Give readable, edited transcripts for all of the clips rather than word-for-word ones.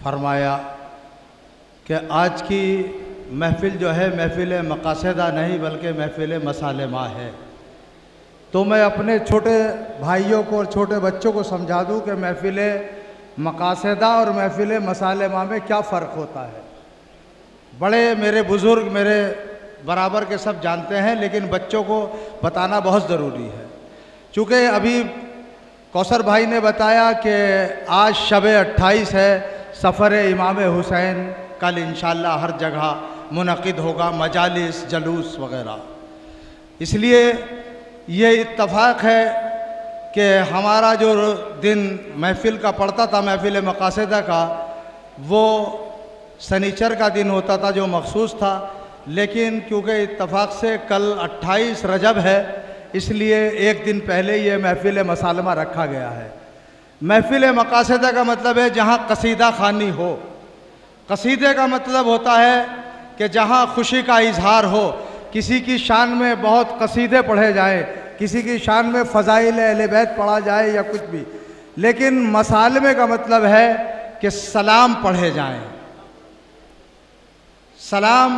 फरमाया कि आज की महफ़िल जो है महफ़िल मक़ासिदा नहीं बल्कि महफ़िल मसालिमा है। तो मैं अपने छोटे भाइयों को और छोटे बच्चों को समझा दूं कि महफ़िल मक़ासिदा और महफ़िल मसालिमा में क्या फ़र्क होता है। बड़े मेरे बुज़ुर्ग मेरे बराबर के सब जानते हैं, लेकिन बच्चों को बताना बहुत ज़रूरी है। चूँकि अभी कौसर भाई ने बताया कि आज शब 28 है, सफ़र इमाम हुसैन, कल इंशाअल्लाह हर जगह मुनक़िद होगा मजालिस जलूस वग़ैरह। इसलिए ये इत्तफ़ाक़ है कि हमारा जो दिन महफ़िल का पड़ता था, महफ़िल मक़ासिदा का, वो शनिचर का दिन होता था जो मखसूस था। लेकिन क्योंकि इत्तफ़ाक़ से कल 28 रजब है, इसलिए एक दिन पहले ये महफ़िल मसालिमा रखा गया है। महफ़िल मक़ासिदा का मतलब है जहाँ कसीदा ख़ानी हो। कसीदे का मतलब होता है कि जहाँ खुशी का इजहार हो, किसी की शान में बहुत कसीदे पढ़े जाएं, किसी की शान में फ़ज़ाइल अहले बैत पढ़ा जाए या कुछ भी। लेकिन मसालिमे का मतलब है कि सलाम पढ़े जाएं। सलाम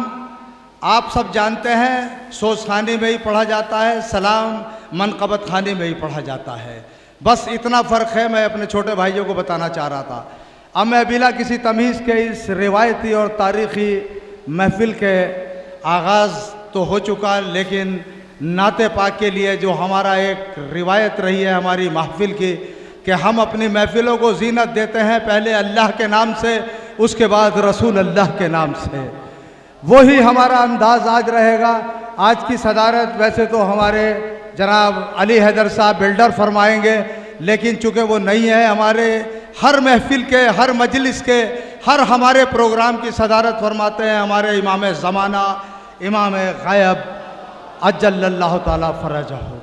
आप सब जानते हैं, सोज़ खानी में ही पढ़ा जाता है, सलाम मनक़बत खानी में ही पढ़ा जाता है। बस इतना फ़र्क है, मैं अपने छोटे भाइयों को बताना चाह रहा था। अब मैं बिला किसी तमीज़ के इस रिवायती और तारीख़ी महफ़िल के आगाज़ तो हो चुका, लेकिन नाते पाक के लिए जो हमारा एक रिवायत रही है हमारी महफ़िल की कि हम अपनी महफ़िलों को ज़ीनत देते हैं पहले अल्लाह के नाम से, उसके बाद रसूल अल्लाह के नाम से। वही हमारा अंदाज़ आज रहेगा। आज की सदारत वैसे तो हमारे जनाब अली हैदर साहब बिल्डर फरमाएंगे, लेकिन चूँकि वो नहीं है, हमारे हर महफ़िल के, हर मजलिस के, हर हमारे प्रोग्राम की सदारत फरमाते हैं हमारे इमाम ज़माना, इमाम ग़ायब अज्जल्लल्लाहु ताला फ़रजहू।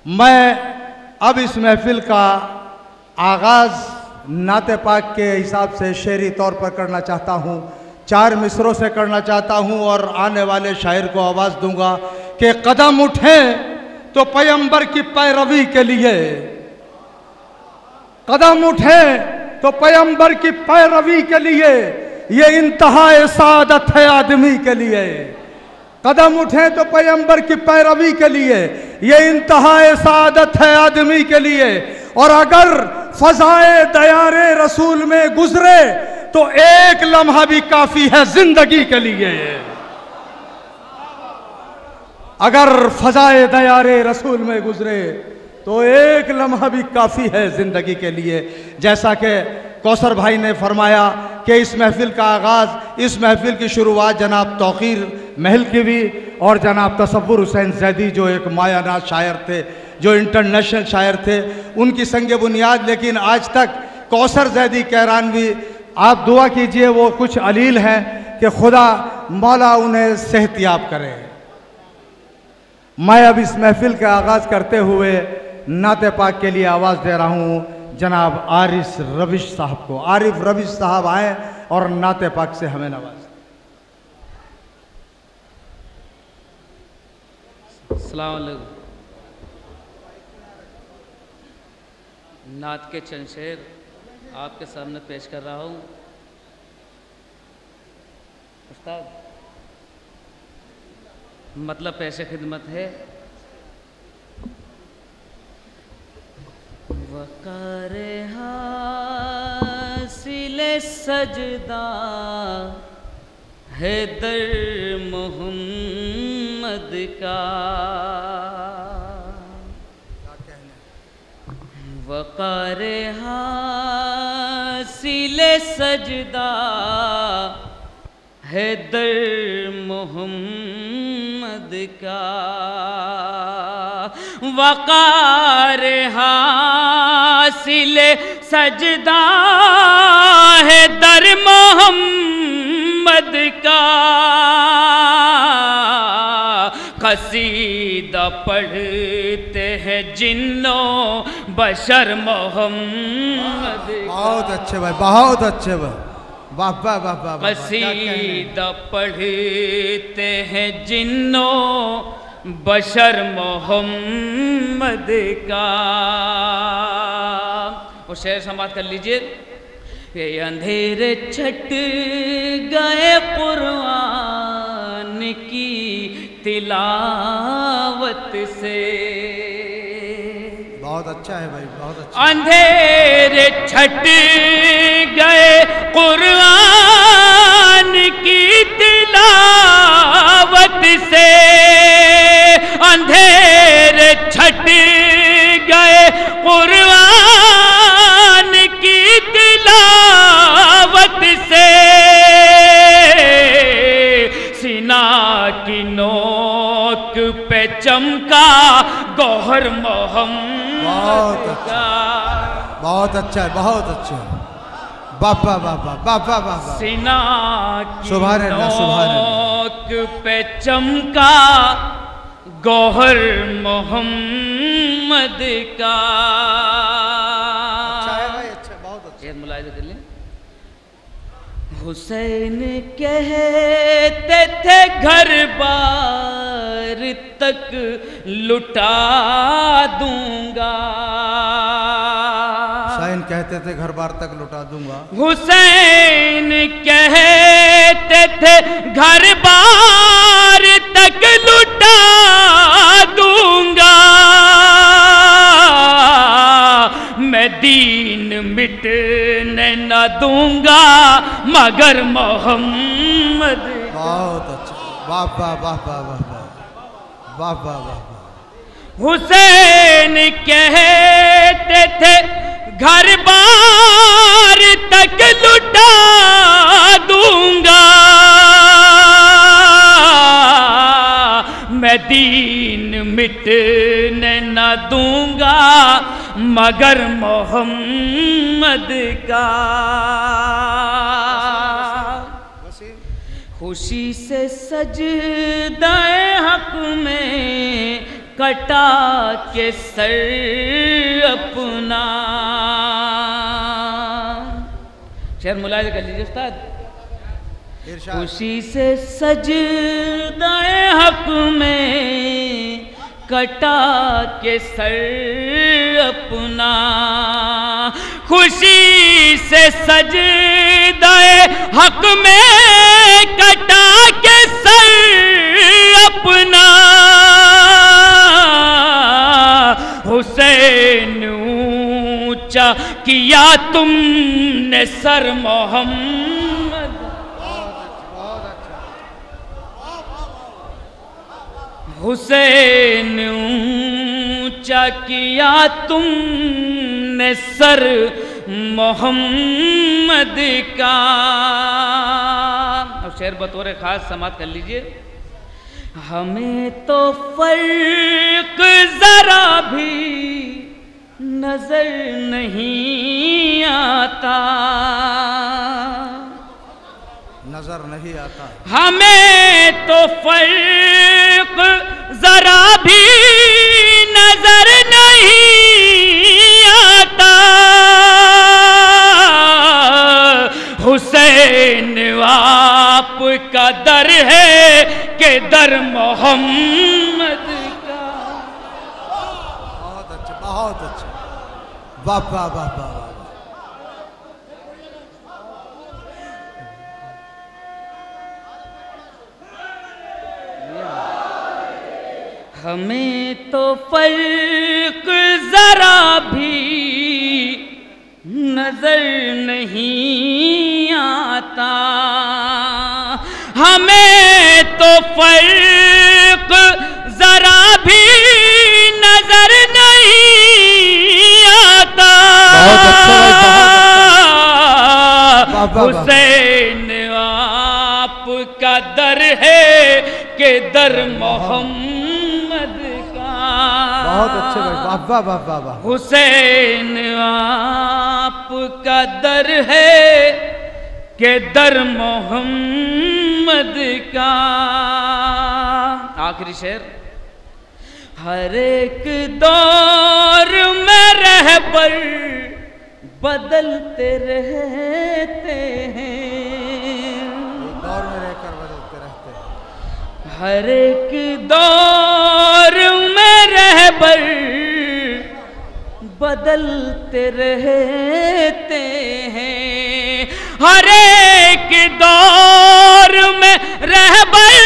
मैं अब इस महफ़िल का आगाज़ नाते पाक के हिसाब से शेरी तौर पर करना चाहता हूँ। 4 मिसरों से करना चाहता हूँ और आने वाले शायर को आवाज़ दूंगा कि कदम उठें तो पैगंबर की पैरवी के लिए, कदम उठें तो पैगंबर की पैरवी के लिए, ये इंतहाए सादत है आदमी के लिए। कदम उठें तो पैगंबर की पैरवी के लिए, ये इंतहाए सादत है आदमी के लिए। और अगर फ़ज़ाए दयारे रसूल में गुजरे तो एक लम्हा भी काफ़ी है जिंदगी के लिए। अगर फ़ज़ाए दयारे रसूल में गुजरे तो एक लम्हा भी काफ़ी है ज़िंदगी के लिए। जैसा कि कौसर भाई ने फरमाया कि इस महफ़िल का आगाज़, इस महफ़िल की शुरुआत जनाब तौक़ीर महल की भी और जनाब तसव्वुर हुसैन ज़ैदी जो एक मायानाज़ शायर थे, जो इंटरनेशनल शायर थे, उनकी संग बुनियाद। लेकिन आज तक कौसर ज़ैदी कैरानवी, आप दुआ कीजिए, वो कुछ अलील हैं कि खुदा मौला उन्हें सेहतियाब करे। मैं अब इस महफ़िल का आगाज़ करते हुए नाते पाक के लिए आवाज़ दे रहा हूँ जनाब आरिफ रविश साहब को। आरिफ रविश साहब आए और नाते पाक से हमें नवाज़। अस्सलाम वालेकुम। नात के चंद शेर आपके सामने पेश कर रहा हूँ। उस्ताद, मतलब पेश खिदमत है। वक़ारे हासिले सजदा है दर मोहम्मद का, वक़ारे हासिले सजदा है दर मोहम्मद का, वक़ार हासिल सजदा है दर मोहम्मद का, कसीदा पढ़ते हैं जिन्नों बशर मोहम्मद। बहुत अच्छे भाई, बहुत अच्छे भाई, वाह वाह वाह वाह। कसीदा पढ़ते हैं जिन्नों बशर मोहम्मद का। और शेर समाप्त कर लीजिए ये अंधेरे छट गए कुरान की तिलावत से। बहुत अच्छा है भाई, बहुत अच्छा। अंधेरे छट गए कुरान की तिलावत से, अंधेरे छट गए कुरान की तिलावत से, सीना की नोक पे चमका गौहर मोहम्मद का। बहुत अच्छा है, बहुत अच्छा है। बाबा बाबा बाबा बाबा। सीना की सुभान नोक पे चमका गौहर मोहम्मद का। अच्छा है भाई, अच्छा, बहुत अच्छा। ये मुलाहिजा कर लें। हुसैन कहते थे घर बार तक लुटा दूंगा। हुसैन कहते थे घर बार तक लुटा दूंगा। हुसैन कहते थे घर बार तक लुटा दूंगा, मैं दीन मिटने न दूंगा मगर मोहम्मद। बहुत अच्छा। वाह वाह वाह वाह वाह वाह वाह वाह। हुसैन कहते थे घर बार तक लुटा दूंगा, मैं दीन मिटने न दूंगा मगर मोहम्मद का। खुशी से सजदाए हक में कटा के सर अपना। शेर मुलाहिजा कर लीजिए उस्ताद। खुशी से सजदाए हक में कटा के सर अपना, खुशी से सजदाए हक में कटा के सर अपना। हुसैन ऊंचा किया तुमने सर मोहम्मद। हुसैन ऊंचा किया तुमने सर मोहम्मद का। अब शेर बतौर खास समात कर लीजिए। हमें तो फर्क जरा भी नजर नहीं आता, नजर नहीं आता। हमें तो फर्क जरा भी नजर नहीं आता। हुसैन आपका दर है के दर मोहम्मद का। बहुत अच्छा, बहुत अच्छा। वाह वाह वाह वाह। हमें तो फर्क जरा भी नजर नहीं आता, हमें तो फर्क जरा भी नजर नहीं आता। हुसैन आपका दर है के दर मोहम्मद का। बहुत अच्छे भाई, वाह वाह वाह वाह वाह। हुसैन आपका दर है के दर मोहम्मद का। आखिरी शेर। हर एक दौर में रहबर बदलते रहते हैं, दौर में रहकर बदलते रहते हैं। हर एक दौर में रहबर बदलते रहते हैं। हर एक दौर में रहबर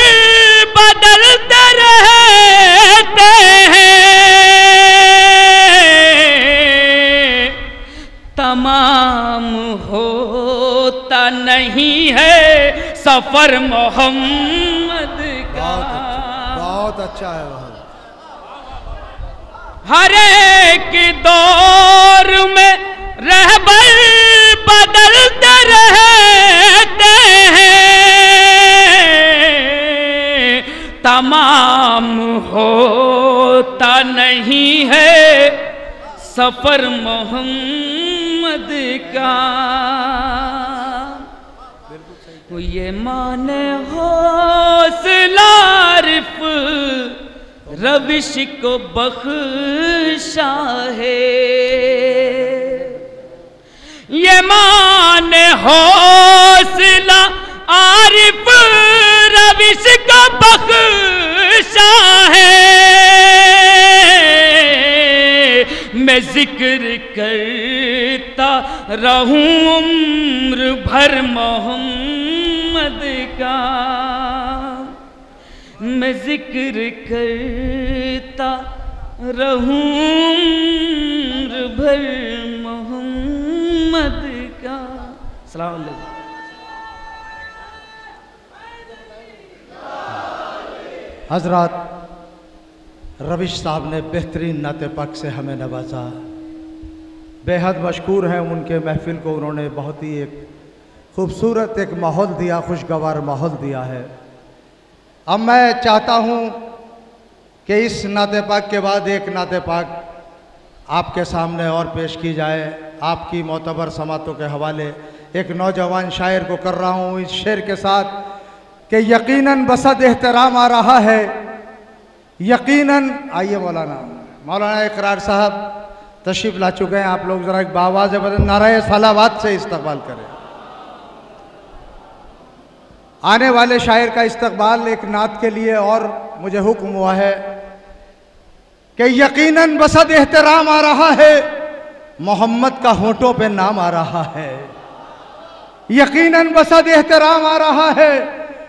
बदलते रहते हैं, तमाम होता नहीं है सफर मोहम्मद का। बहुत अच्छा है। हर एक दौर में रहबर बदलते रहते हैं, तमाम होता नहीं है सफर मोहम्मद का। ये माने हौसला रिफ रविश को बख्शा है, ये माने हौसला आरिफ रविश को बख्शा है। मैं जिक्र करता रहूं उम्र भर मोहम्मद का, मैं जिक्र करता रहूं उम्र भर मोहम्मद का। सलाम अलैकुम। हजरत रविश साहब ने बेहतरीन नाते पाक से हमें नवाजा, बेहद मशकूर हैं उनके महफिल को। उन्होंने बहुत ही एक खूबसूरत एक माहौल दिया, खुशगवार माहौल दिया है। अब मैं चाहता हूँ कि इस नाते पाक के बाद एक नाते पाक आपके सामने और पेश की जाए। आपकी मोतबर समातों के हवाले एक नौजवान शायर को कर रहा हूँ इस शेर के साथ कि यकीनन बसद एहतराम आ रहा है, यकीनन। आइए मौलाना इकरार साहब तशरीफ ला चुके हैं। आप लोग ज़रा एक बावाज़ बदन नाराए सलावत से इस्तकबाल करें। आने वाले शायर का इस्तकबाल एक नात के लिए और मुझे हुक्म हुआ है कि यकीनन बसद एहतराम आ रहा है, मोहम्मद का होठों पे नाम आ रहा है। यकीनन बसद एहतराम आ रहा है,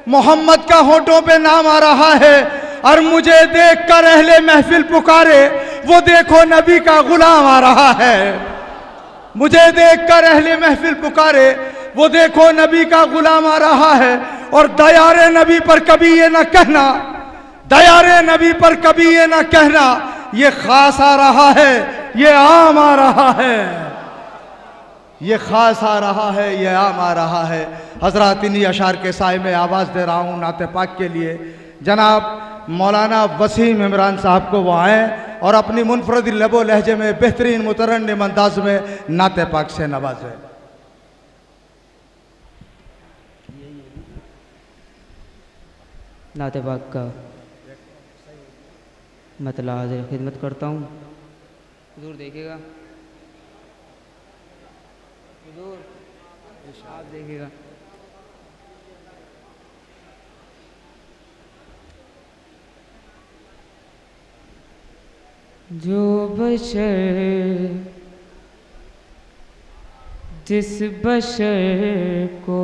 मोहम्मद का होठों पे नाम आ रहा है। और मुझे देखकर अहले महफिल पुकारे, वो देखो नबी का गुलाम आ रहा है। मुझे देखकर अहले महफिल पुकारे, वो देखो नबी का गुलाम आ रहा है। और दयारे नबी पर कभी ये ना कहना, दयारे नबी पर कभी ये ना कहना, ये खास आ रहा है, ये आम आ रहा है, ये खास आ रहा है, ये आम आ रहा है। हजरात इन्हीं अशार के साए में आवाज़ दे रहा हूँ नाते पाक के लिए। जनाब मौलाना वसीम इमरान साहब को वो आएँ और अपनी मुनफरद लबो लहजे में बेहतरीन मुतरन्निम अंदाज में नाते पाक से नवाजें। नाते पाक का मतलब हाजिर खिदमत करता हूँ। हुजूर देखिएगा, हुजूर आप देखिएगा। जो बशर जिस बशर को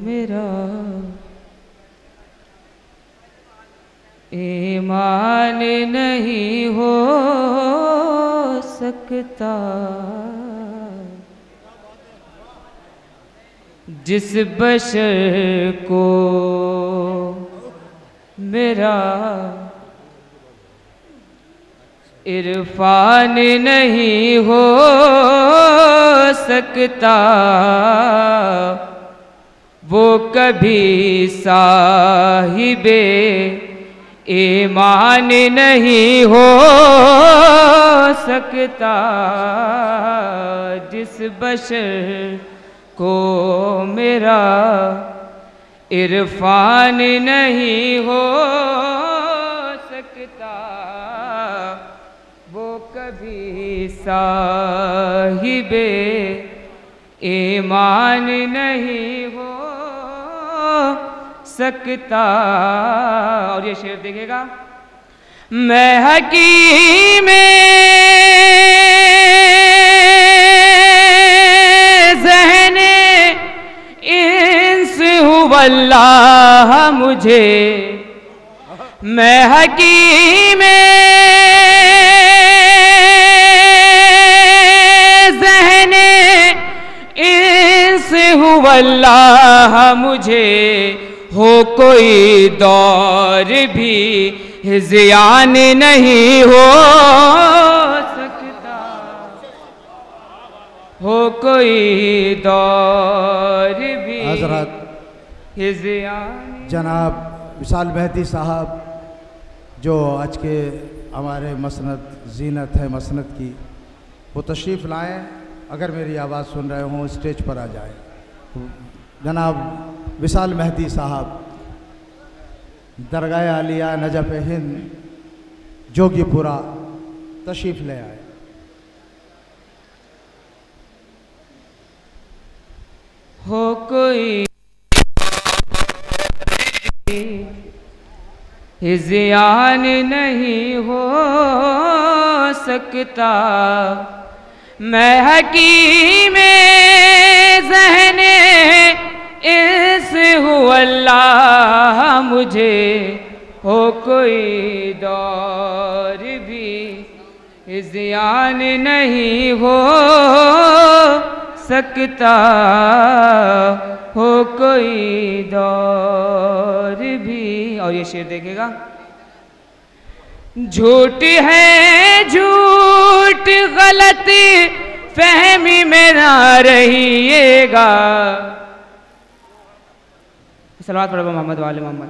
मेरा ईमान नहीं हो सकता, जिस बशर को मेरा इरफान नहीं हो सकता, वो कभी साहिबे ईमान नहीं हो सकता। जिस बशर को मेरा इरफान नहीं हो सकता, वो कभी साहिबे ईमान नहीं हो सकता। और ये शेर देखिएगा, मैं हकीम ज़हने अल्लाह मुझे, मैं हकीम ज़हने इंस हूँ अल्लाह मुझे, हो कोई दौर भी ज़ियान नहीं हो सकता, हो कोई दौर भी हज़रत ज़ियान। जनाब विशाल मेहदी साहब जो आज के हमारे मसनद जीनत है मसनद की, वो तशरीफ़ लाएँ। अगर मेरी आवाज़ सुन रहे हों स्टेज पर आ जाए। जनाब विशाल मेहदी साहब दरगाह आलिया नजफ़ हिंद जोगीपुरा तशरीफ़ ले आए। हो कोई ज़ियान नहीं हो सकता, मैं हकीम ज़हने इंस हूँ अल्लाह मुझे, हो कोई दौर भी ज़ियान नहीं हो सकता, हो कोई दौर भी। और ये शेर देखेगा, झूठ है झूठ गलत फहमी में ना रहिएगा। सलावत पढ़ो मोहम्मद वाले मोहम्मद।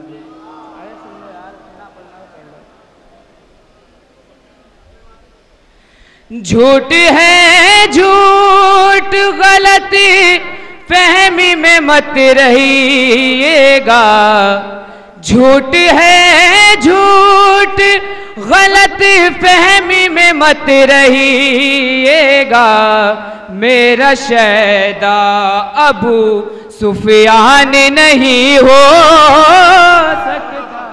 झूठ है झूठ गलत फहमी में मत रहिएगा, झूठ है झूठ गलत फहमी में मत रहिएगा। मेरा शैदा अबू सुफियान नहीं हो सकता,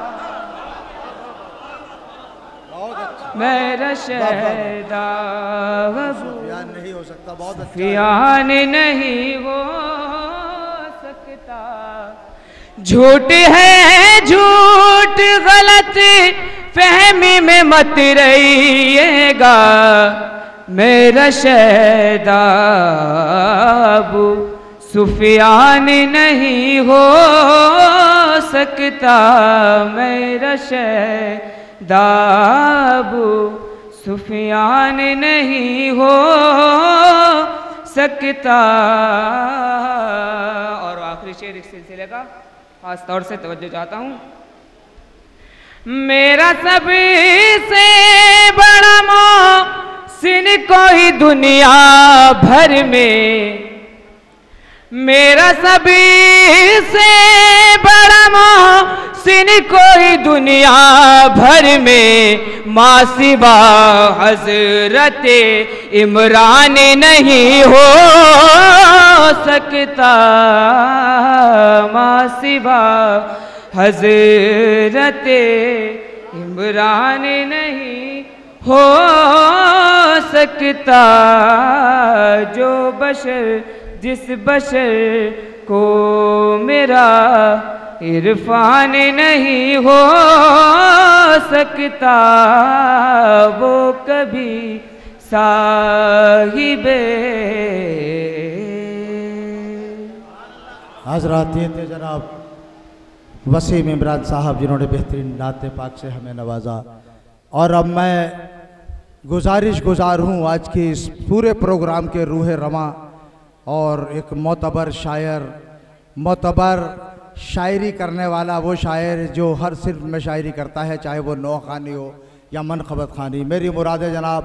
मेरा शैदा सुफियान नहीं हो सकता, बहुत अच्छा। सुफियान नहीं हो सकता, झूठ है झूठ गलत फहमी में मत रहिएगा। मेरा शैदा अबू सुफियान नहीं हो सकता, मेरा शैदा अबू सुफियान नहीं हो सकता। और आखिरी शेर इस सिलसिले का खास तौर से तवज्जो चाहता हूँ। मेरा सबसे बड़ा मोहसिन कोई दुनिया भर में, मेरा सबसे बड़ा मोहसिन कोई दुनिया भर में, माँ सिवा हजरत इमरान नहीं हो सकता, माँ सिवा हजरत इमरान नहीं हो सकता। जो बशर जिस बशर को मेरा इरफान नहीं हो सकता, वो कभी साहिबे। हज़रात ये थे जनाब वसीम इमरान साहब जिन्होंने बेहतरीन नाते पाक से हमें नवाजा। और अब मैं गुजार हूँ आज के इस पूरे प्रोग्राम के रूह रमा और एक मोतबर शायर, मोतबर शायरी करने वाला वो शायर जो हर सिर्फ में शायरी करता है, चाहे वो नौ खानी हो या मनक़बत खानी। मेरी मुराद जनाब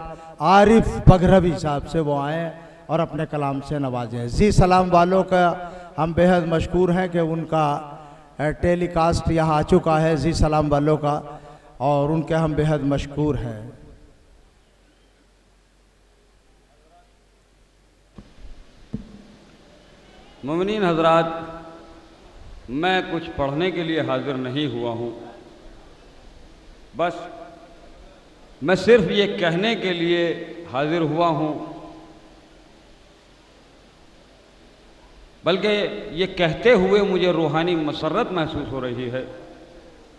आरिफ बघरवी साहब से वो आएँ और अपने कलाम से नवाजें। जी सलाम वालों का हम बेहद मशकूर हैं कि उनका टेलीकास्ट यहाँ आ चुका है, जी सलाम वालों का, और उनके हम बेहद मशकूर हैं। मुमिनीन हजरात, मैं कुछ पढ़ने के लिए हाजिर नहीं हुआ हूँ, बस मैं सिर्फ ये कहने के लिए हाजिर हुआ हूँ बल्कि ये कहते हुए मुझे रूहानी मसरत महसूस हो रही है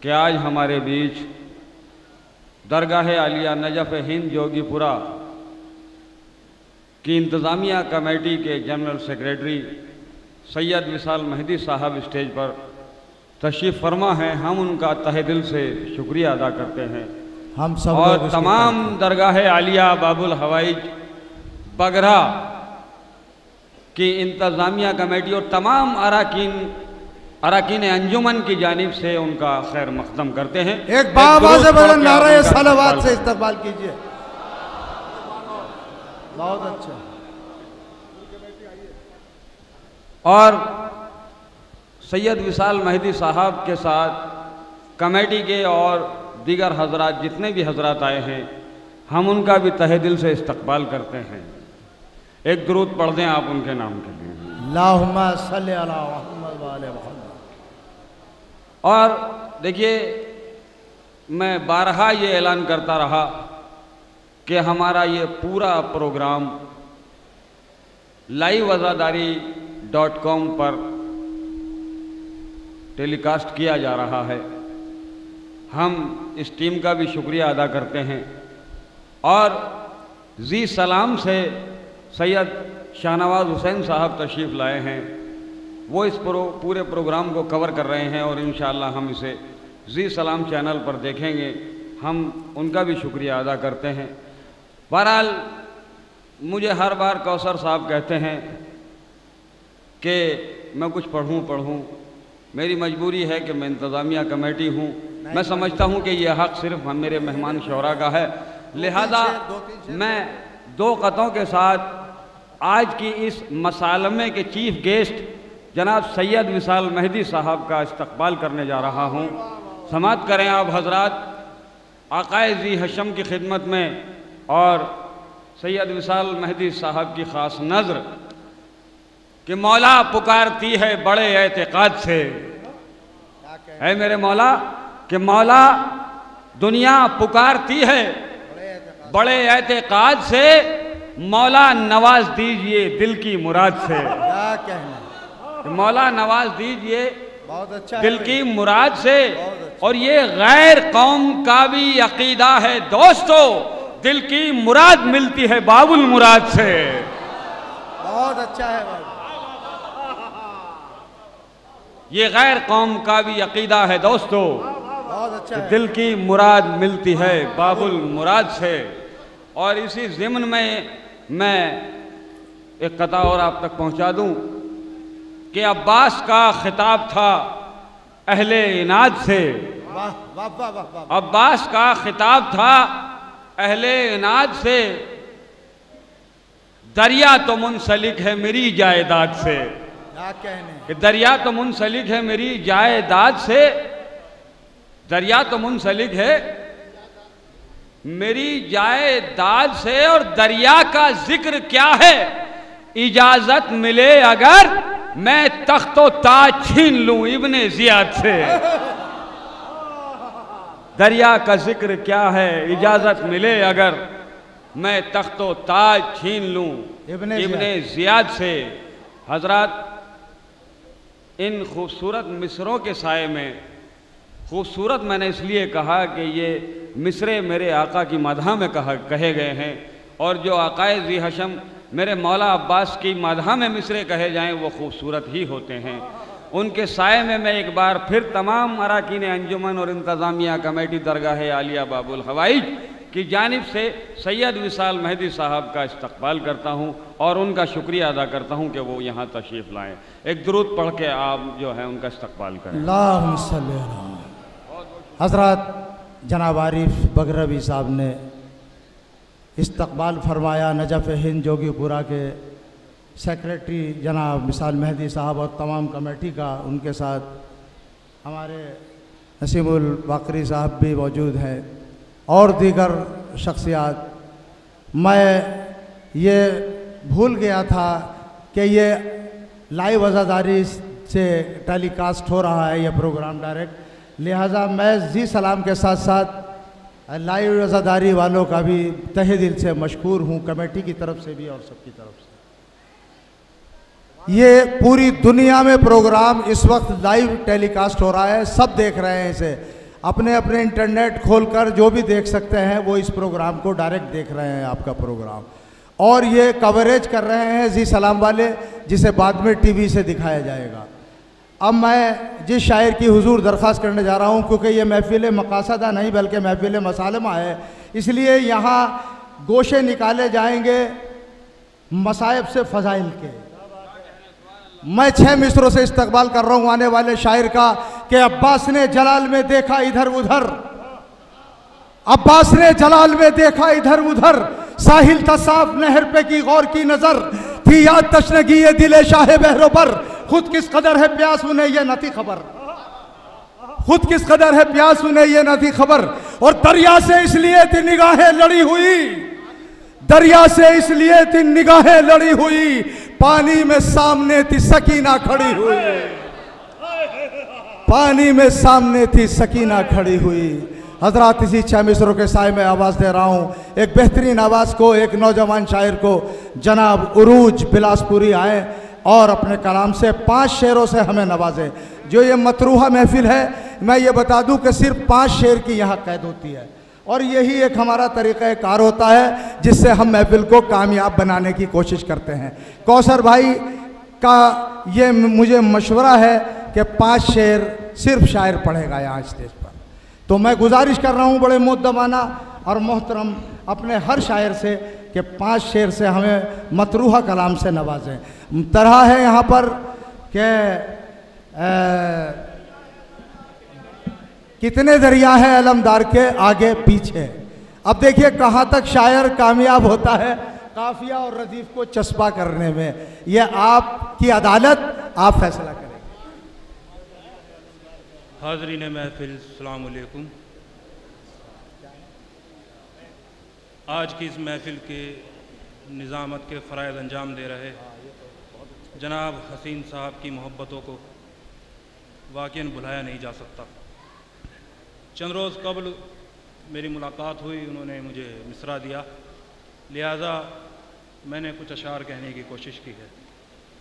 कि आज हमारे बीच दरगाह आलिया नजफ़ हिंद जोगीपुरा की इंतज़ामिया कमेटी के जनरल सेक्रेटरी सैयद विशाल मेहदी साहब स्टेज पर तशरीफ़ फरमा हैं। हम उनका तहे दिल से शुक्रिया अदा करते हैं। हम सब और तमाम दरगाह आलिया बाबुल हवाइज बगरा की इंतज़ामिया कमेटी और तमाम अराकीन अंजुमन की जानिब से उनका खैर मक़दम करते हैं। एक बाबाज़ बुलंद नारे सलावत से इस्तकबाल कीजिए। बहुत अच्छा। और सैयद विशाल मेहदी साहब के साथ कमेटी के और दीगर हजरात जितने भी हजरात आए हैं, हम उनका भी तहे दिल से इस्तकबाल करते हैं। एक दुरूद पढ़ दें आप उनके नाम के लिए। अल्लाहुम्मा सल्ली अला मुहम्मद व आले मुहम्मद। और देखिए, मैं बारहा ये ऐलान करता रहा कि हमारा ये पूरा प्रोग्राम liveazadari.com पर टेलीकास्ट किया जा रहा है। हम इस टीम का भी शुक्रिया अदा करते हैं। और जी सलाम से सैयद शाहनवाज हुसैन साहब तशरीफ़ लाए हैं। वो इस पूरे प्रोग्राम को कवर कर रहे हैं और इंशाअल्लाह हम इसे जी सलाम चैनल पर देखेंगे। हम उनका भी शुक्रिया अदा करते हैं। बहरहाल मुझे हर बार कौसर साहब कहते हैं कि मैं कुछ पढ़ूं। मेरी मजबूरी है कि मैं इंतज़ामिया कमेटी हूँ। मैं समझता हूँ कि यह हक़ सिर्फ हम मेरे मेहमान शौरा का है, लिहाजा मैं दो क़तों के साथ आज की इस मसालमे के चीफ गेस्ट जनाब सैयद विशाल मेहदी साहब का इस्तकबाल करने जा रहा हूँ। समाअत करें आप हजरात आक़ाए ज़ी हशम की खिदमत में और सैयद विशाल मेहदी साहब की ख़ास नज़र कि मौला पुकारती है बड़े एतक़ाद से। है मेरे मौला कि मौला दुनिया पुकारती है बड़े एतक़ाद से, मौला नवाज दीजिए दिल की मुराद से। क्या कहना, मौला नवाज दीजिए बहुत अच्छा दिल की मुराद से। और ये गैर कौम का भी अकीदा है दोस्तों, दिल की मुराद मिलती है बाबुल मुराद से। बहुत अच्छा है भाई। ये गैर कौम का भी अकीदा है दोस्तों, बहुत अच्छा है। दिल की मुराद मिलती है बाबुल मुराद से। और इसी ज़िम्न में मैं एक कथा और आप तक पहुंचा दूं कि अब्बास का खिताब था अहले इनाद से। वाह वाह वाह वाह वाह। अब्बास का खिताब था अहले इनाद से, दरिया तो मुंसलिक है मेरी जायदाद से। क्या कहने, कि दरिया तो मुंसलिक है मेरी जायदाद से, दरिया तो मुंसलिक है मेरी जायदाद से। और दरिया का जिक्र क्या है, इजाजत मिले अगर मैं तख्तो ताज छीन लूं इब्ने जियाद से। दरिया का जिक्र क्या है, इजाजत मिले अगर मैं तख्तो ताज छीन लूं इब्ने जियाद से। हजरात, इन खूबसूरत मिसरों के साए में, खूबसूरत मैंने इसलिए कहा कि ये मिसरे मेरे आका की मदह में कहे गए हैं। और जो आकाए ज़ी हशम मेरे मौला अब्बास की मदह में मिसरे कहे जाएं वो खूबसूरत ही होते हैं। उनके साए में मैं एक बार फिर तमाम अराकीन अंजुमन और इंतज़ामिया कमेटी दरगाह आलिया बाबुल हवाइज की जानिब से सैयद विशाल मेहदी साहब का इस्तकबाल करता हूँ और उनका शुक्रिया अदा करता हूँ कि वो यहाँ तशरीफ़ लाएँ। एक दुरूद पढ़ के आप जो है उनका इस्तकबाल करें। अल्लाहुम्मा सल्ली अला। हज़रात, जनाब आरिफ बगरवी साहब ने इस्तकबाल फरमाया। नजफ़ हिंद जोगीपुरा के सेक्रेटरी जनाब विशाल मेहदी साहब और तमाम कमेटी का, उनके साथ हमारे नसीमुल बाकरी साहब भी मौजूद हैं और दीगर शख्सियात। मैं ये भूल गया था कि ये लाइव अज़ादारी से टेलीकास्ट हो रहा है ये प्रोग्राम डायरेक्ट, लिहाजा मैं जी सलाम के साथ साथ लाइव अज़ादारी वालों का भी तहे दिल से मशकूर हूँ, कमेटी की तरफ से भी और सबकी तरफ से। ये पूरी दुनिया में प्रोग्राम इस वक्त लाइव टेलीकास्ट हो रहा है, सब देख रहे हैं इसे। अपने अपने इंटरनेट खोलकर जो भी देख सकते हैं वो इस प्रोग्राम को डायरेक्ट देख रहे हैं, आपका प्रोग्राम। और ये कवरेज कर रहे हैं जी सलाम वाले, जिसे बाद में टीवी से दिखाया जाएगा। अब मैं जिस शायर की हुजूर दरख्वास्त करने जा रहा हूँ, क्योंकि ये महफिल मकासदा नहीं बल्कि महफिल मसालमा है, इसलिए यहाँ गोशे निकाले जाएंगे मसाइब से फ़ज़ाइल के। मैं 6 मिसरों से इस्तकबाल कर रहा हूँ आने वाले शायर का कि अब्बास ने जलाल में देखा इधर उधर, अब्बास ने जलाल में देखा इधर उधर, साहिल था साफ नहर पे की गौर की नजर, थी याद तशनगी ये दिले शाह बहरों पर, खुद किस कदर है प्यास उन्हें ये न थी खबर, खुद किस कदर है प्यास उन्हें ये न थी खबर। और दरिया से इसलिए थी निगाहें लड़ी हुई, दरिया से इसलिए थी निगाहें लड़ी हुई, पानी में सामने थी सकीना खड़ी हुई, पानी में सामने थी सकीना खड़ी हुई। हजरात, इसी 6 मिसरों के साए में आवाज़ दे रहा हूँ एक बेहतरीन आवाज़ को, एक नौजवान शायर को, जनाब उरूज बिलासपुरी आए और अपने कलाम से 5 शेरों से हमें नवाजे। जो ये मतरूहा महफिल है, मैं ये बता दूं कि सिर्फ 5 शेर की यहाँ कैद होती है, और यही एक हमारा तरीक़ा कार होता है जिससे हम महफिल को कामयाब बनाने की कोशिश करते हैं। कौसर भाई का ये मुझे मशवरा है कि 5 शेर सिर्फ शायर पढ़ेगा यहाँ स्टेज पर। तो मैं गुजारिश कर रहा हूँ बड़े मुद्दबाना और मोहतरम अपने हर शायर से कि 5 शेर से हमें मतरूहा कलाम से नवाजें। तरह है यहाँ पर कि कितने दरिया है अलमदार के आगे पीछे। अब देखिए कहाँ तक शायर कामयाब होता है काफिया और रदीफ को चस्पा करने में। यह आपकी अदालत, आप फैसला करें। हाज़रीन महफिल अस्सलाम वालेकुम। आज की इस महफिल के निज़ामत के फ़राइज़ अंजाम दे रहे जनाब हसीन साहब की मोहब्बतों को वाक़ईन भुलाया नहीं जा सकता। चंद रोज़ कबल मेरी मुलाकात हुई, उन्होंने मुझे मिसरा दिया, लिहाजा मैंने कुछ अशार कहने की कोशिश की है।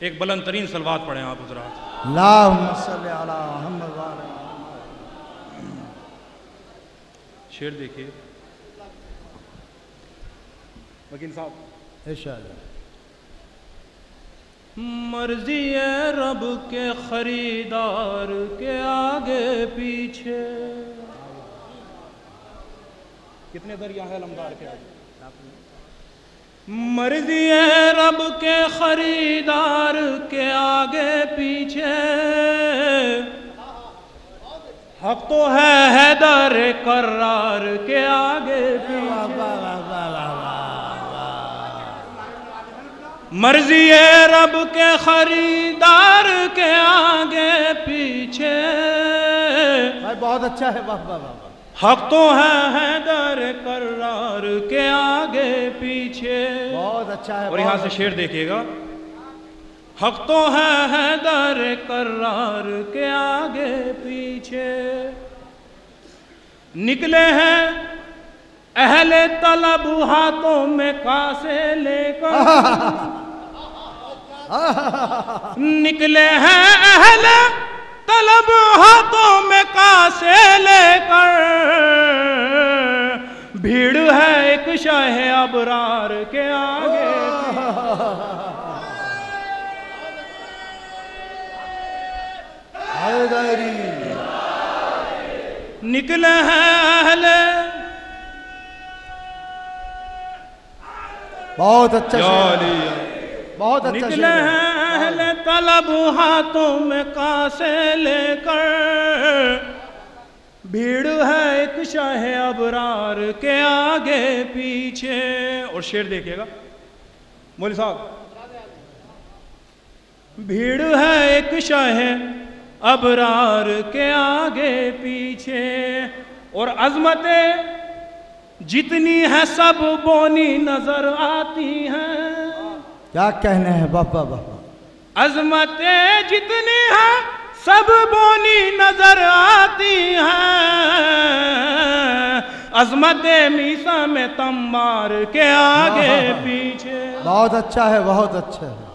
एक बुलंद तरीन सलवात पढ़ें आप हज़रात। अल्लाहुम्मा सल्ली अला मुहम्मद। शेर देखिए वकील साहब। मर्जी है रब के खरीदार के आगे पीछे, कितने दरिया है लमदार के आगे। मर्जी है रब के खरीदार के आगे पीछे, हक तो है हैदर कर्रार के आगे पीछे। मर्जी है रब के खरीदार के आगे पीछे, बहुत अच्छा है, वाह वाह वाह। हक तो है हैदर कर्रार के आगे पीछे, बहुत अच्छा है। और यहाँ से शेर देखिएगा। हक तो है हैदर कर्रार के आगे पीछे, निकले हैं अहले तलब हाथों में कासे लेकर, निकले हैं अहले तलब हाथों में कासे लेकर, भीड़ है एक शाह अबरार के आगे। निकले हैं अहले, बहुत अच्छा, बहुत अच्छा। निकले हैं अहले तलब हाथों में कासे लेकर, भीड़ है एक शाह अबरार के आगे पीछे। और शेर देखिएगा मौलवी साहब। भीड़ है एक शाह अबरार के आगे पीछे, और अजमतें जितनी है सब बोनी नजर आती हैं। क्या कहने हैं बाबा बाबा। अजमतें जितनी है सब बोनी नजर आती हैं, अजमतें मीसा में तम्बार के आगे पीछे। बहुत अच्छा है, बहुत अच्छा है।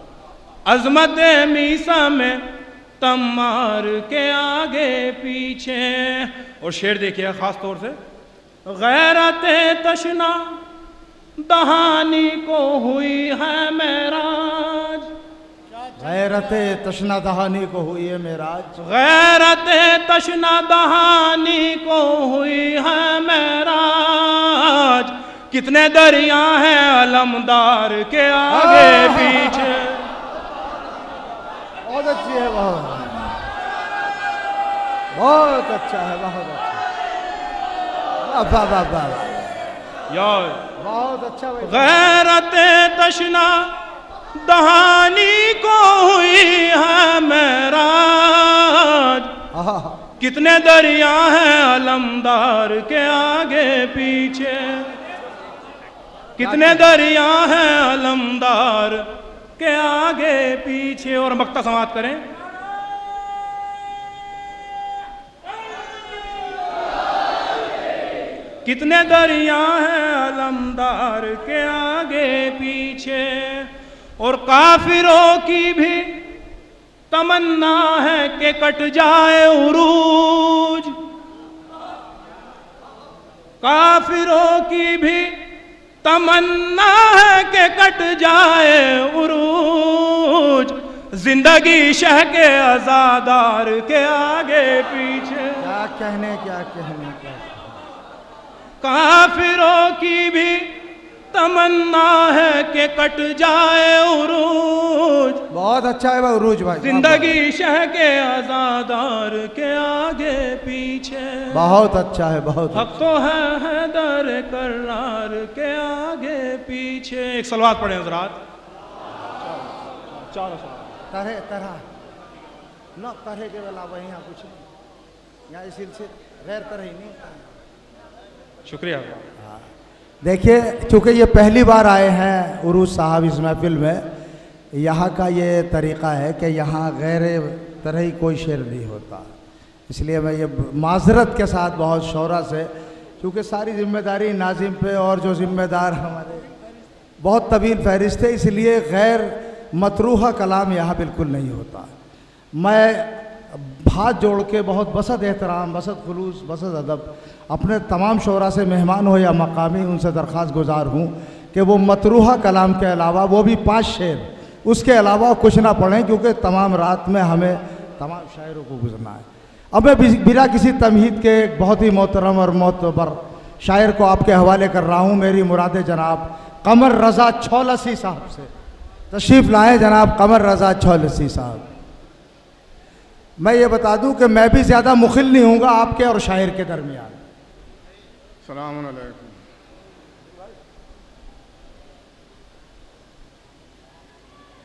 अजमत मीसा में तमार के आगे पीछे। और शेर देखिए ख़ास तौर से, गैरत तशना दहानी को हुई है मेराज। गैरत तशना दहानी को हुई है मेराज। गैरत तशना दहानी को हुई है मेराज। कितने दरिया हैं अलमदार के आगे पीछे। बहुत अच्छी है, बहुत अच्छा है, बहुत अच्छा। वाह वाह वाह, यार बहुत अच्छा भाई। गैरत तशना दहानी को हुई है मेराज। कितने दरिया हैं अलमदार के आगे पीछे। कितने दरिया हैं अलमदार के आगे पीछे। और मक्ता समाप्त करें। कितने दरिया हैं अलमदार के आगे पीछे। और काफिरों की भी तमन्ना है कि कट जाए उरूज। काफिरों की भी तमन्ना है कि कट जाए उरूज। जिंदगी शह के आजादार के आगे पीछे। क्या कहने, क्या कहने, क्या काफिरों की भी तमन्ना है कि कट जाए उरूज। बहुत अच्छा है भाई उरूज भाई। जिंदगी शह के आजादार के आगे पीछे। बहुत अच्छा है, बहुत हक तो है दर करार के आगे पीछे। एक सलवात पढ़े हजरात। तरह तरह न तरह के अलावा यहाँ कुछ नहीं, यहाँ इस सिलसिले गैर तरह ही नहीं। शुक्रिया। देखिए, चूँकि ये पहली बार आए हैं उरूज साहब इस महफिल में, यहाँ का ये तरीक़ा है कि यहाँ गैर तरह ही कोई शेर नहीं होता। इसलिए मैं ये माजरत के साथ बहुत शौरा से, क्योंकि सारी जिम्मेदारी नाजिम पे और जो जिम्मेदार हमारे बहुत तवील फहरिस्त है, इसलिए गैर मतरूहा कलाम यहाँ बिल्कुल नहीं होता। मैं हाथ जोड़ के बहुत बसत एहतराम, बसत खुलूस, बसत अदब अपने तमाम शोरा से, मेहमान हो या मकामी, उनसे दरख्वास्त गुजार हूँ कि वो मतरूहा कलाम के अलावा, वो भी 5 शेर, उसके अलावा कुछ ना पढ़ें, क्योंकि तमाम रात में हमें तमाम शायरों को गुजरना है। अब मैं बिना किसी तमहीद के एक बहुत ही मोहतरम और मोतबर शायर को आपके हवाले कर रहा हूँ। मेरी मुराद जनाब कमर रज़ा छौलसी साहब से तशरीफ़ लाएँ। जनाब कमर रज़ा छौलसी साहब। मैं ये बता दूं कि मैं भी ज़्यादा मुखिल नहीं हूँगा आपके और शायर के दरमियान। सलाम अलैकुम।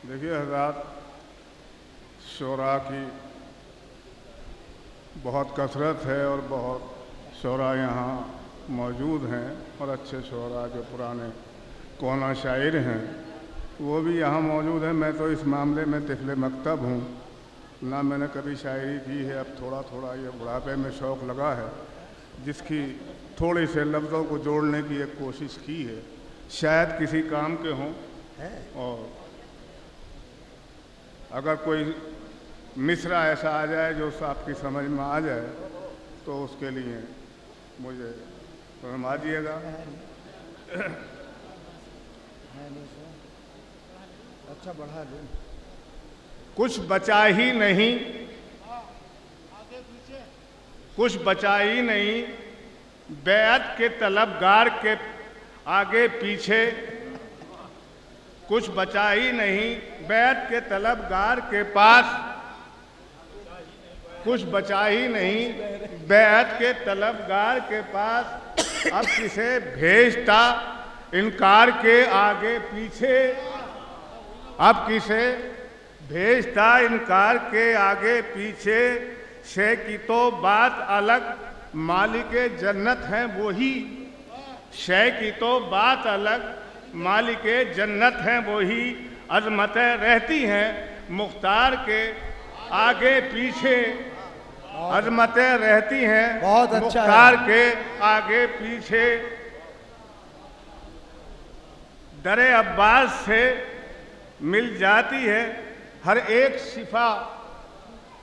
देखिए हज़रात, शोरा की बहुत कसरत है और बहुत शोरा यहाँ मौजूद हैं, और अच्छे शोरा जो पुराने कोना शायर हैं वो भी यहाँ मौजूद हैं। मैं तो इस मामले में तिफले मकतब हूँ, ना मैंने कभी शायरी की है। अब थोड़ा थोड़ा ये बुढ़ापे में शौक़ लगा है, जिसकी थोड़े से लफ्ज़ों को जोड़ने की एक कोशिश की है, शायद किसी काम के हों। और अगर कोई मिसरा ऐसा आ जाए जो आपकी समझ में आ जाए तो उसके लिए मुझे फरमा दिएगा। अच्छा बढ़ा दो। कुछ बचा ही नहीं, कुछ बचा ही नहीं, बैअत के तलबगार के आगे पीछे। कुछ बचा ही नहीं, बैअत के तलबगार के पास। कुछ बचा ही नहीं, बैअत के तलबगार के पास। अब किसे भेजता इनकार के आगे पीछे। अब किसे भेजता इनकार के आगे पीछे। शे की तो बात अलग, मालिके जन्नत हैं वही। शे की तो बात अलग, मालिके जन्नत हैं वही। अज़मतें रहती हैं मुख्तार के आगे पीछे। अज़मतें रहती हैं बहुत अच्छा मुख्तार के आगे पीछे। दरे अब्बास से मिल जाती है हर एक शिफा,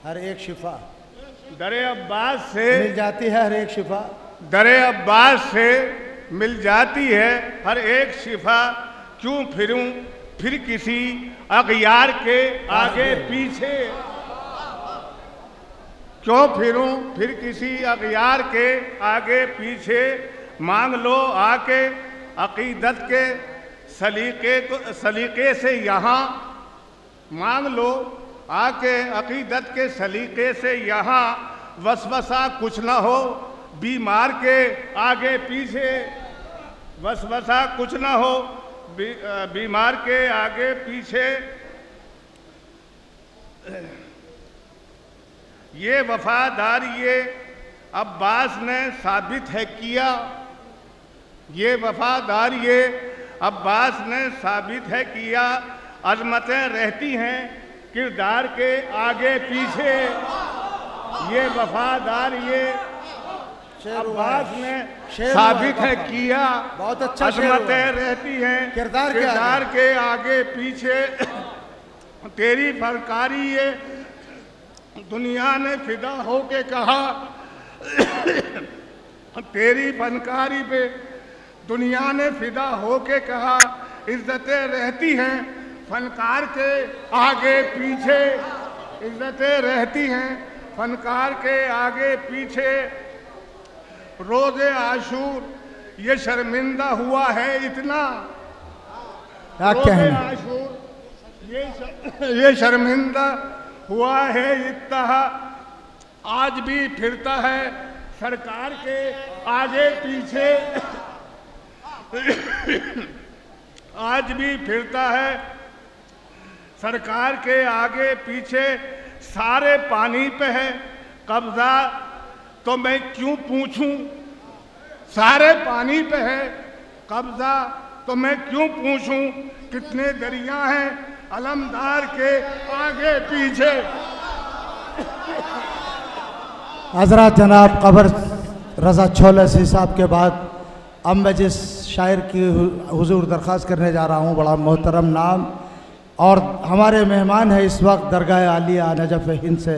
हर एक शिफा दरे अब्बास से मिल जाती है, हर एक शिफा दरे अब्बास से मिल जाती है हर एक शिफा। क्यों फिरूं फिर किसी अगयार के आगे पीछे, क्यों फिरूं फिर किसी अगयार के आगे पीछे। मांग लो आके अकीदत के सलीके से यहाँ, मांग लो आके अकीदत के सलीके से यहाँ। वसवसा कुछ ना हो बीमार के आगे पीछे, वसवसा कुछ ना हो बीमार के आगे पीछे। ये वफादार ये अब्बास ने साबित है किया, ये वफादार ये अब्बास ने साबित है किया। अजमतें रहती हैं किरदार के आगे पीछे, ये वफादार ये अब्बास ने साबित है किया। बहुत अच्छा अजमतें रहती हैं किरदार के आगे पीछे। तेरी फनकारी ये दुनिया ने फिदा हो के कहा, तेरी फनकारी पे दुनिया ने फिदा हो के कहा। इज्जतें रहती हैं फनकार के आगे पीछे, इज्जतें रहती हैं फनकार के आगे पीछे। रोज़े आशूर ये शर्मिंदा हुआ है इतना, रोज़े आशूर ये शर्मिंदा हुआ है इतना। आज भी फिरता है सरकार के आगे पीछे, आज भी फिरता है सरकार के आगे पीछे। सारे पानी पे है कब्जा तो मैं क्यों पूछूं, सारे पानी पे है कब्जा तो मैं क्यों पूछूं। कितने दरिया हैं अलमदार के आगे पीछे। हजरत जनाब कबर रज़ा छोलसी साहब के बाद अब मैं जिस शायर की हुजूर दरख्वास्त करने जा रहा हूँ, बड़ा मोहतरम नाम और हमारे मेहमान हैं इस वक्त दरगाह आलिया नजफ़ हिंद से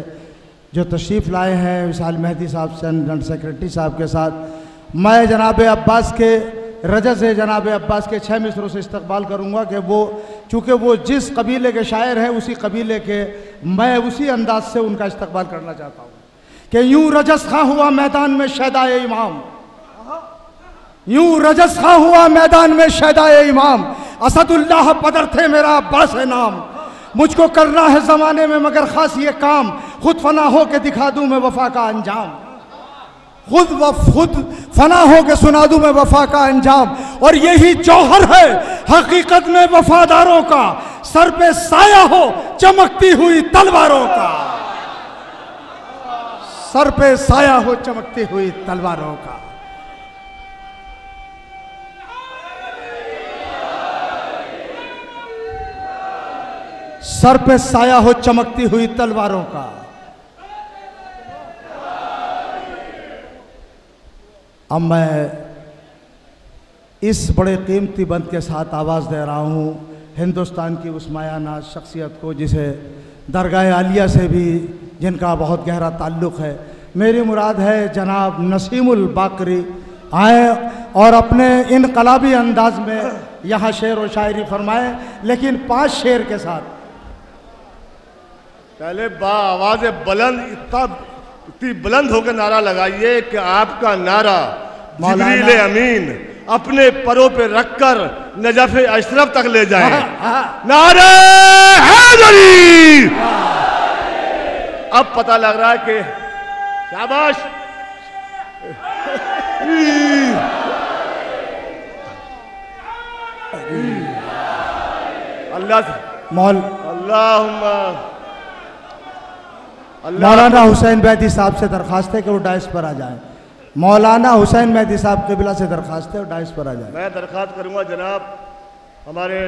जो तशरीफ़ लाए हैं विशाल मेहदी साहब से जनरल सेक्रेटरी साहब के साथ। मैं जनाब अब्बास के रजत से जनाब अब्बास के 6 मिसरों से इस्तकबाल करूँगा कि वो चूँकि वो जिस कबीले के शायर हैं उसी कबीले के मैं उसी अंदाज से उनका इस्तकबाल करना चाहता हूँ कि यूँ रजस खां हुआ मैदान में शहदाए इमाम, यूँ रजस खां हुआ मैदान में शहदाए इमाम। असदुल्लाह पदर थे मेरा अब्बास है नाम, मुझको करना है ज़माने में मगर ख़ास ये काम। खुद फना हो के दिखा दूँ मैं वफ़ा का अंजाम, खुद फना हो के सुना दूँ मैं वफ़ा का अंजाम। और यही जौहर है हकीकत में वफादारों का, सर पे साया हो चमकती हुई तलवारों का, सर पे साया हो चमकती हुई तलवारों का। सर पे साया हो चमकती हुई तलवारों का। अब मैं इस बड़े कीमती बंद के साथ आवाज़ दे रहा हूँ हिंदुस्तान की उस मायानाज शख्सियत को जिसे दरगाह आलिया से भी जिनका बहुत गहरा ताल्लुक़ है। मेरी मुराद है जनाब नसीमुल बाकरी आए और अपने इनकलाबी अंदाज में यहाँ शेर व शायरी फरमाए, लेकिन 5 शेर के साथ। पहले आवाज़ बुलंद इतनी बुलंद होकर नारा लगाइए कि आपका नारा जिब्रील अमीन अपने परों पे रखकर नजफ अशरफ तक ले जाए। नारे हैदरी। अब पता लग रहा है कि शाबाश मौलाना हुसैन मेहदी साहब से दरख्वास्त है कि वो डाइस पर आ जाए। मौलाना हुसैन मेहदी साहब किबला से दरख्वास्त है और डाइस पर आ जाए। मैं दरख्वास्त करूंगा जनाब हमारे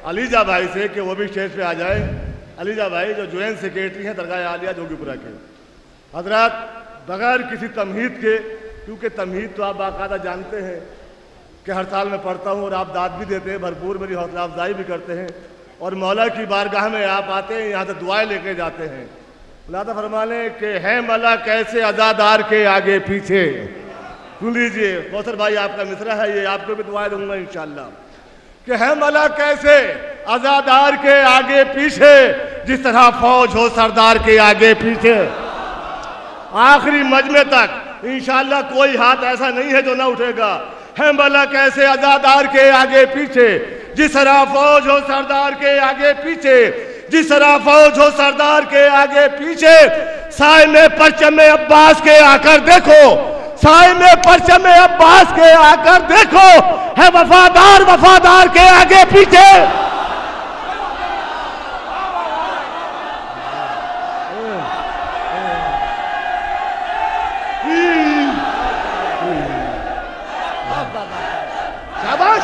अलीजा भाई से कि वो भी स्टेज पे आ जाए। अलीजा भाई जो ज्वाइंट सेक्रेटरी हैं दरगाह आलिया जोगीपुरा के। हजरात बगैर किसी तमहीद के, क्योंकि तमहीद तो आप बाकायदा जानते हैं कि हर साल मैं पढ़ता हूँ और आप दाद भी देते हैं भरपूर, मेरी हौसला अफजाई भी करते हैं और मौला की बारगाह में आप आते हैं, यहाँ से दुआएं लेके जाते हैं। अल्लाह फरमाने के है मौला कैसे अज़ादार के आगे पीछे। सुन लीजिए कौसर भाई, आपका मिसरा है ये, आपको भी दुआएं दूंगा इंशाअल्लाह। कि है मौला कैसे अज़ादार के आगे पीछे, जिस तरह फौज हो सरदार के आगे पीछे। आखिरी मजमे तक इंशाअल्लाह कोई हाथ ऐसा नहीं है जो ना उठेगा। है मौला कैसे अज़ादार के आगे पीछे, जिस तरह फौज हो सरदार के आगे पीछे, जिस तरह फौज हो सरदार के आगे पीछे। साए में परचम अब्बास के आकर देखो, साए में परचम अब्बास के आकर देखो, है वफादार वफादार के आगे पीछे। शाबाश।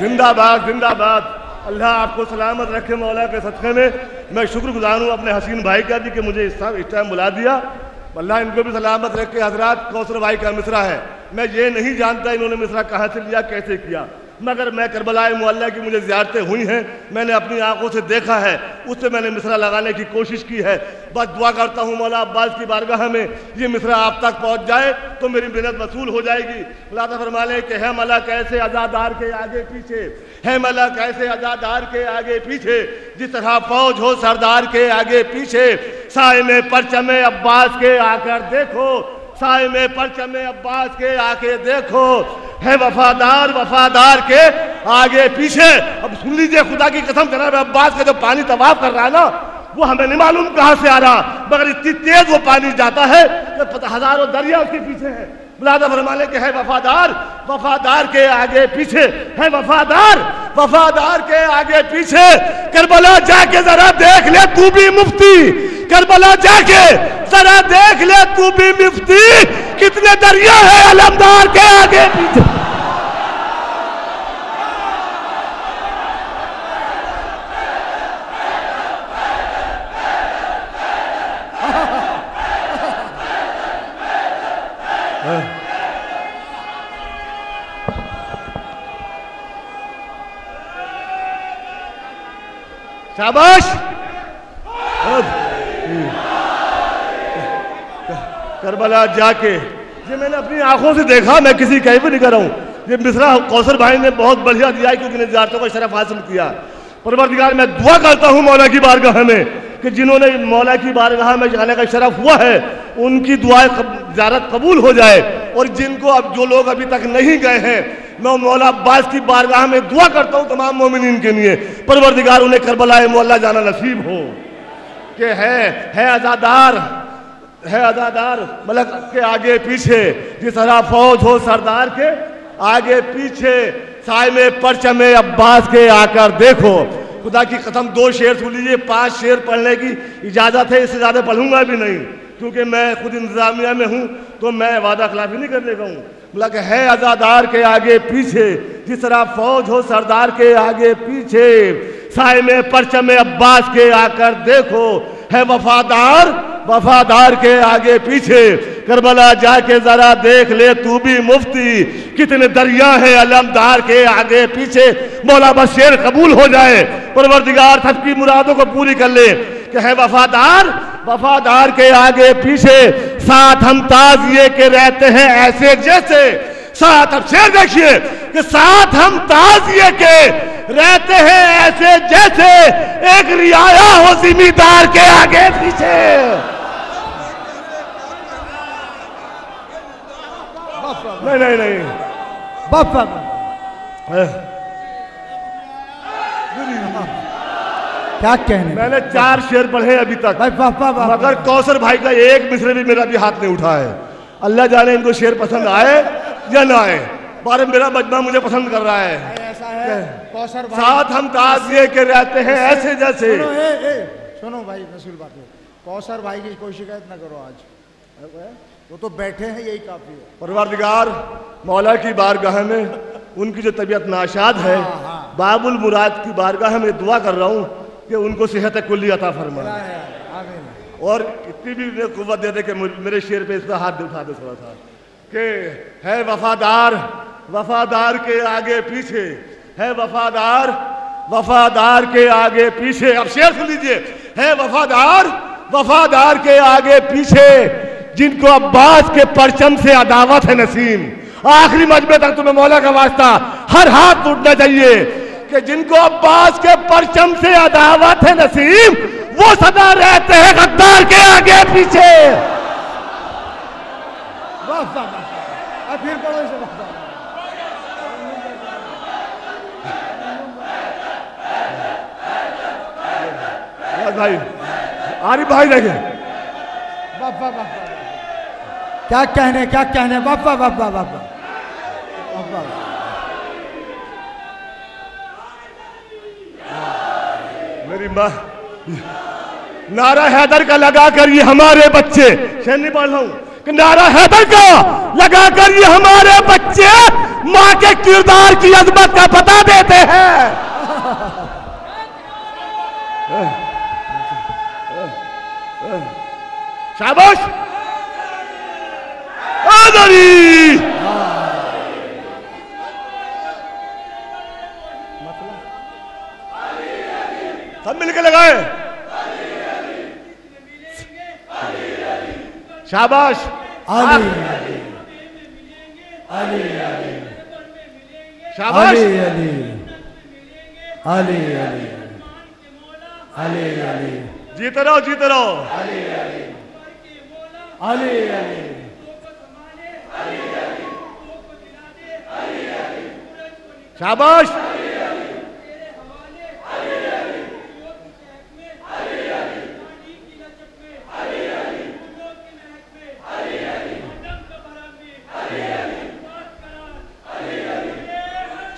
जिंदाबाद जिंदाबाद। अल्लाह आपको सलामत रखे मौला के सदक़े में। मैं शुक्रगुजार हूँ अपने हसीन भाई का भी कि मुझे इस टाइम बुला दिया। अल्लाह इनको भी सलामत रखे। हजरात कौसर भाई का मिसरा है, मैं ये नहीं जानता इन्होंने मिसरा कहाँ से लिया कैसे किया, मगर मैं करबलाए मुअल्ला की मुझे ज़ियारतें हुई हैं, मैंने अपनी आंखों से देखा है, उससे मैंने मिसरा लगाने की कोशिश की है। बस दुआ करता हूँ मौला अब्बास की बारगाह में ये मिसरा आप तक पहुँच जाए तो मेरी मेहनत वसूल हो जाएगी। अल्लाह ताला फरमाने के है मौला कैसे अज़ादार के आगे पीछे, है मौला कैसे अज़ादार के आगे पीछे, जिस तरह फौज हो सरदार के आगे पीछे। साए में परचम अब्बास के आकर देखो, साए में परचम अब्बास के आके देखो, है वफादार वफादार के आगे पीछे। अब सुन लीजिए खुदा की कसम, जनाब अब्बास का जो पानी तवाफ कर रहा है ना, वो हमें नहीं मालूम कहां से आ रहा, मगर इतनी तेज वो पानी जाता है कि हजारों दरिया उसके पीछे है। मुलादा फरमाने के है वफादार वफादार के आगे पीछे, है वफादार वफादार के आगे पीछे। करबला जाके जरा देख ले तू भी मुफ्ती, करबला जाके जरा देख ले तू भी मुफ्ती, कितने दरिया है अलमदार के आगे पीछे। शाबाश। करबला जाके ये मैंने अपनी आंखों से देखा, मैं किसी कहीं भी नहीं कर रहा हूँ। ये मिसरा कौसर भाई ने बहुत बढ़िया दिया है क्योंकि ज़ियारतों का शरफ हासिल किया। परवरदिगार मैं दुआ करता हूँ मौला की बारगाह में कि जिन्होंने मौला की बारगाह में जाने का शरफ हुआ है उनकी दुआएं ज़ियारत कबूल हो जाए, और जिनको अब जो लोग अभी तक नहीं गए हैं मैं मौला अब्बास की बारगाह में दुआ करता हूँ तमाम मोमिनीन के लिए, परवरदिगार उन्हें करबलाए मुअल्ला जाना नसीब हो। कि है अज़ादार, है अज़ादार मलक के आगे पीछे, जिस तरह फौज हो सरदार के आगे पीछे। साए में परचम अब्बास के आकर देखो। खुदा की कसम 2 शेर सुन लीजिए, 5 शेर पढ़ने की इजाज़त है, इससे ज़्यादा पढ़ूंगा भी नहीं क्योंकि मैं खुद इंतजामिया में हूँ तो मैं वादा खिलाफी नहीं करने का हूँ। मतलब है अज़ादार के आगे पीछे, जिस तरह फौज हो सरदार के आगे पीछे। साए में परचम अब्बास के आकर देखो, है वफादार वफादार के आगे पीछे। करबला जाके जरा देख ले तू भी मुफ्ती, कितने दरिया है अलमदार के आगे पीछे। मौला बस शेर कबूल हो जाए, परवरदिगार सबकी मुरादों को पूरी कर ले। कि है वफादार वफादार के आगे पीछे, साथ हम ताज़िए के रहते हैं ऐसे जैसे। साथ अब शेर देखिए कि साथ हम ताज़िए के रहते हैं ऐसे जैसे, एक रियाया हो जिम्मेदार के आगे पीछे। नहीं नहीं नहीं बापा क्या कहने, मैंने 4 शेर पढ़े अभी तक भाई मगर कौसर भाई का एक मिसरे भी मेरा भी हाथ नहीं उठा है। अल्लाह जाने इनको शेर पसंद आए या ना आए, बारे मेरा मजमा मुझे पसंद कर रहा है। ऐसा है कौसर भाई, साथ हम ताज़िए के रहते हैं ऐसे जैसे। सुनो भाई नसील बात है, कौसर भाई की कोई शिकायत ना करो आज, वो तो बैठे हैं यही काफी है। परवरदिगार मौला की बारगाह में उनकी जो तबीयत नाशाद है, बाबुल मुराद की बारगाह में दुआ कर रहा हूँ कि उनको सेहत कुल्ली अता फरमा और इतनी भी कुव्वत दे दे कि मेरे शेर पे इस पर हाथ उठा दे थोड़ा सा कि है वफादार वफादार के आगे पीछे, है वफादार वफादार के आगे पीछे। अब शेर सुन लीजिए, है वफादार वफादार के आगे पीछे, जिनको अब्बास के परचम से अदावत है नसीम। आखिरी मजमे तक तुम्हें मौला का वास्ता हर हाथ टूटना चाहिए कि जिनको अब्बास के परचम से अदावत है नसीम, वो सदा रहते हैं गद्दार के आगे पीछे। फिर पढ़ो इसे। भाई आरिफ भाई देखे बाबा बाबा क्या कहने बाबा बाबा बाबा बाबा। मेरी माँ नारा हैदर का लगा कर ये हमारे बच्चे, शेर नहीं पढ़ रहा हूं कि नारा हैदर का लगा कर ये हमारे बच्चे माँ के किरदार की अजमत का पता देते हैं। शाबाश आदरी। सब मिलकर लगाए शाबाश अली अली शाबाश अली अली अली अली अली अली जीते रहो जीते रहो। अली अली शाबाश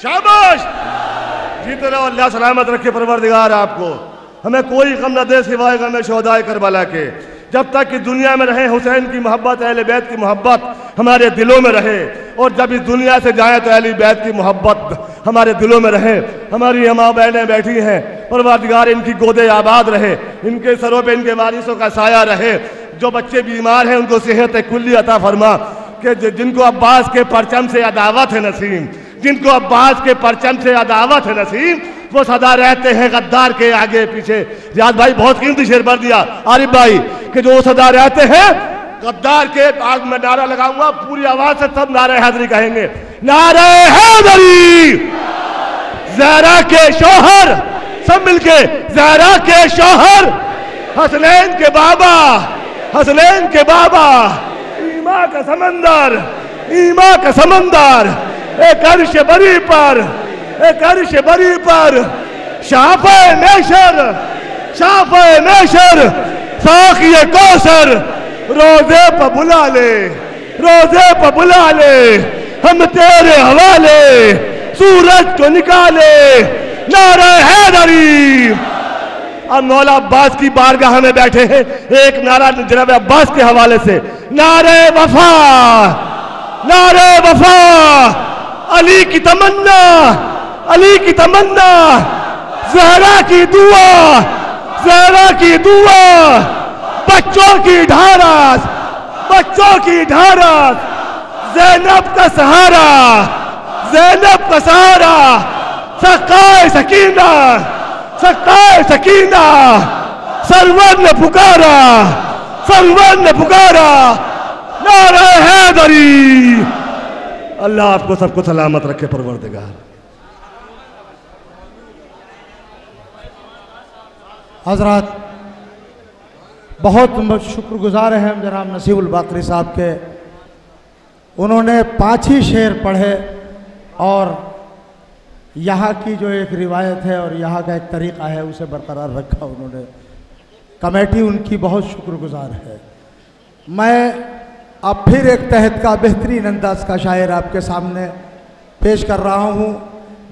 शाबाश जीते रहो। अल्लाह सलामत रखे परवरदिगार आपको। हमें कोई गम न दे सिवाय गम शोहदाए करबला के। जब तक कि दुनिया में रहे हुसैन की मोहब्बत, अहले बैत की मोहब्बत हमारे दिलों में रहे, और जब इस दुनिया से जाए तो अहले बैत की मोहब्बत हमारे दिलों में रहे। हमारी माँ बहनें बैठी हैं, परवरदिगार इनकी गोदे आबाद रहे, इनके सरों पे इनके वारिसों का साया रहे। जो बच्चे बीमार हैं उनको सेहत कुल्ली अता फरमा कि जिनको अब्बास के परचम से अदावत है नसीम, जिनको अब्बास के परचम से अदावत है नसीम, वो सदा रहते हैं गद्दार के आगे पीछे। रियाज भाई बहुत कीमती शेर पढ़ दिया आरिफ भाई कि जो सदा रहते हैं गद्दार के आग में। नारा लगाऊंगा पूरी आवाज से, सब नारे हैदरी कहेंगे। नारे हैदरी ज़हरा के शौहर, सब मिलके ज़हरा के शौहर, हसनैन के बाबा, हसनैन के बाबा, ईमा का समंदर, ईमा का समंदर, एक अर्श बरी पर, एक अर्श बरी पर, शाफ़े नेशर, शाफ़े नेशर, साक़िए कौसर, रोज़े पर बुला ले, रोज़े पर बुला ले, हम तेरे हवाले सूरज को निकाले। नारे हैदरी। अब मौला अब्बास की बारगाह में बैठे हैं, एक नारा जनाब अब्बास के हवाले से, नारे वफा, नारे वफा, अली की तमन्ना, अली की तमन्ना, ज़हरा की दुआ, ज़हरा की दुआ, बच्चों की ढारस, बच्चों की ढारस, ज़ैनब का सहारा, ज़ैनब का सहारा, सकाए सकीना, सकाए सकीना, सरवर ने पुकारा, सरवर ने पुकारा, नारे हैदरी। अल्लाह आपको सबको सलामत रखे परवरदिगार। हजरत बहुत शुक्रगुजार हैं जनाब नसीबुल बाकरी साहब के। उन्होंने 5 ही शेर पढ़े और यहाँ की जो एक रिवायत है और यहाँ का एक तरीक़ा है उसे बरकरार रखा उन्होंने। कमेटी उनकी बहुत शुक्रगुजार है। मैं अब फिर एक तहत का बेहतरीन अंदाज का शायर आपके सामने पेश कर रहा हूँ।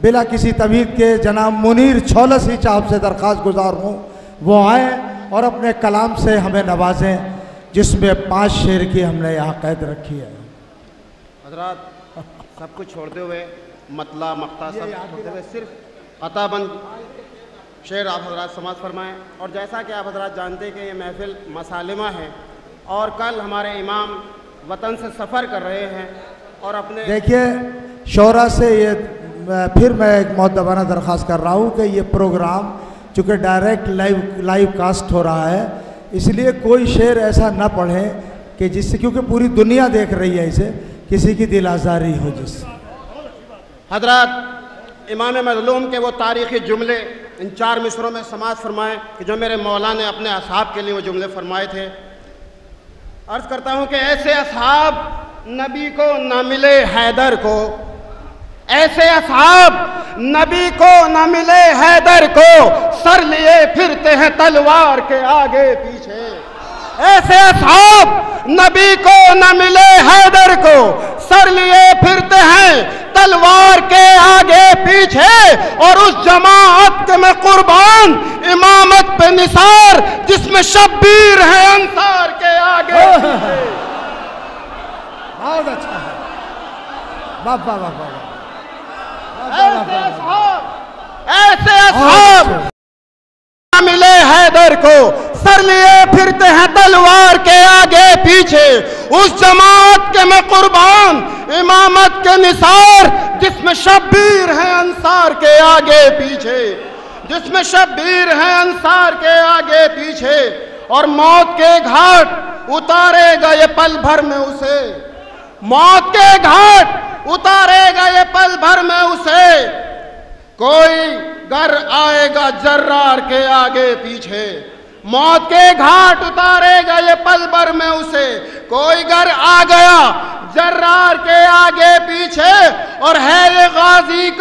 बिला किसी तवीद के जनाब मुनीर छौलसी साहब से दरख्वास्त गुजार हूँ वो आए और अपने कलाम से हमें नवाजें, जिसमें 5 शेर की हमने यहाँ कैद रखी है। हजरात सब कुछ छोड़ते हुए मतला मख्ता सब होते हुए सिर्फ अताबंद शेर आप हजरात समाज फरमाएँ। और जैसा कि आप हजरात जानते हैं कि ये महफिल मसालिमा है और कल हमारे इमाम वतन से सफ़र कर रहे हैं और अपने देखिए शोरा से ये फिर मैं एक मुअद्दबाना दरख्वास्त कर रहा हूँ कि ये प्रोग्राम चूँकि डायरेक्ट लाइव कास्ट हो रहा है, इसलिए कोई शेर ऐसा ना पढ़े कि जिससे, क्योंकि पूरी दुनिया देख रही है इसे, किसी की दिल आज़ारी हो जिससे। हजरात इमाम मज़लूम के वो तारीख़ी जुमले इन 4 मिसरों में समाज फरमाएँ कि जो मेरे मौला ने अपने असहाब के लिए वो जुमले फरमाए थे। अर्ज़ करता हूँ कि ऐसे असहाब नबी को न मिले हैदर को, ऐसे असहाब नबी को न मिले हैदर को, सर लिए फिरते हैं तलवार के आगे पीछे। ऐसे असहाब नबी को न मिले हैदर को, सर लिए फिरते हैं तलवार के आगे पीछे। और उस जमात के मैं कुर्बान इमामत पे निसार, जिसमें शब्बीर है अंसार के आगे पीछे। बहुत अच्छा है, बाबा बाबा। ऐसे असहाब मिले हैदर को, सर लिए फिरते हैं तलवार के आगे पीछे। उस जमात के मैं कुर्बान इमामत के निसार, जिसमें शब्बीर है अंसार के आगे पीछे, जिसमें शब्बीर है अंसार के आगे पीछे। और मौत के घाट उतारेगा ये पल भर में उसे, मौत के घाट उतारेगा ये पल भर में उसे। कोई घर आएगा जर्रार के आगे पीछे, मौत के घाट उतारेगा ये पल भर में उसे। कोई घर आ गया जर्रार के आगे पीछे, और है ये गाजी का